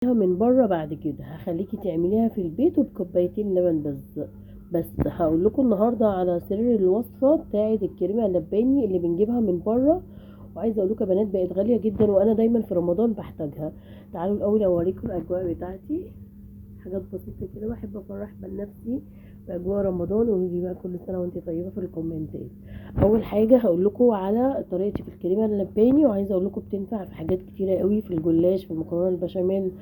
من بره. بعد كده هخليكي تعمليها في البيت وبكوبايتين لبن بس هقول لكم النهارده على سر الوصفه بتاعه الكريمه اللباني اللي بنجيبها من بره. وعايزه اقول لكم يا بنات بقت غاليه جدا، وانا دايما في رمضان بحتاجها. تعالوا الاول اوريكم الاجواء بتاعتي، حاجات بسيطه كده، بحب افرح بنفسي باجواء رمضان. وقولوا لي بقى كل سنه وانت طيبه في الكومنتات. اول حاجه هقول لكم على طريقتي في الكريمه اللباني، وعايزه اقول لكم بتنفع في حاجات كتيره قوي، في الجلاش، في المكرونه البشاميل.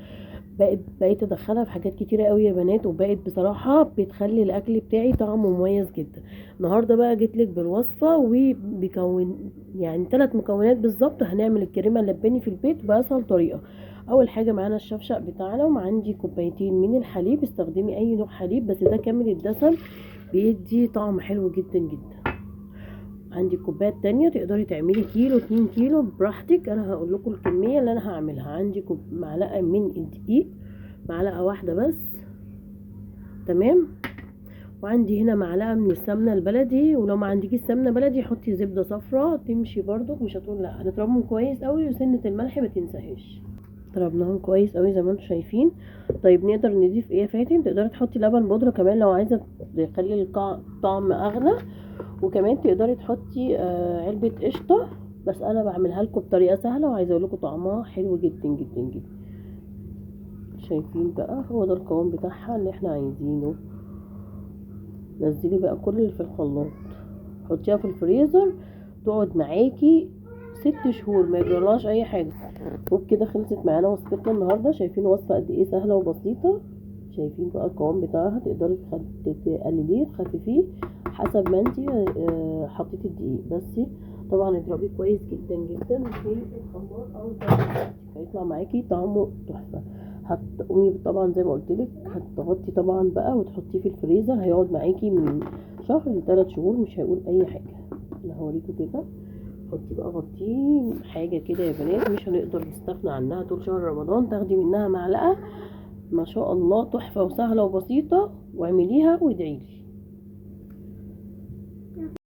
بقيت ادخلها في حاجات كتيره قوي يا بنات، وبقت بصراحه بتخلي الاكل بتاعي طعمه مميز جدا. النهارده بقى جيتلك بالوصفه وبكون يعني 3 مكونات بالظبط. هنعمل الكريمه اللباني في البيت باسهل طريقه. اول حاجه معانا الشفشق بتاعنا، وعندي كوبايتين من الحليب. استخدمي اي نوع حليب بس ده كامل الدسم، بيدي طعم حلو جدا جدا. عندي كوبايه تانية، تقدري تعملي كيلو 2 كيلو براحتك. انا هقول لكم الكميه اللي انا هعملها. عندي معلقه من الدقيق، معلقه واحده بس، تمام. وعندي هنا معلقه من السمنه البلدي، ولو ما عندكيش سمنه بلدي حطي زبده صفراء تمشي برضو، مش هتقول لا. هنضربهم كويس قوي، وسنه الملح ما تنساهاش. ضربناهم كويس قوي زي ما انتم شايفين. طيب نقدر نضيف ايه يا فاتن؟ تقدري تحطي لبن بودره كمان لو عايزه تخلي الطعم اغنى. وكمان تقدري تحطي علبه قشطه، بس انا بعملها لكم بطريقه سهله، وعايزه اقول لكم طعمها حلو جدا جدا جدا. شايفين بقى؟ هو ده القوام بتاعها اللي احنا عايزينه. نزلي بقى كل اللي في الخلاط، حطيها في الفريزر تقعد معاكي 6 شهور ما يجرالهاش اي حاجه. وبكده خلصت معانا وصفتنا النهارده. شايفين وصفه قد ايه سهله وبسيطه؟ شايفين بقى القوام بتاعها؟ تقدري تقلليه تخففيه حسب ما انتي حطيتي الدقيق. بس طبعا اضربيه كويس جدا جدا في الخلاط او البلد، هيطلع معاكي طعمه تحفه. هتقومي طبعا زي ما قلت لك، هتغطي طبعا بقى وتحطيه في الفريزر، هيقعد معاكي من شهر ل3 شهور مش هيقول اي حاجه. انا هوريكم كده. حطي بقى، غطيه حاجه كده يا بنات مش هنقدر نستغنى عنها طول شهر رمضان. تاخدي منها معلقه، ما شاء الله تحفه وسهله وبسيطه، واعمليها وادعيلي.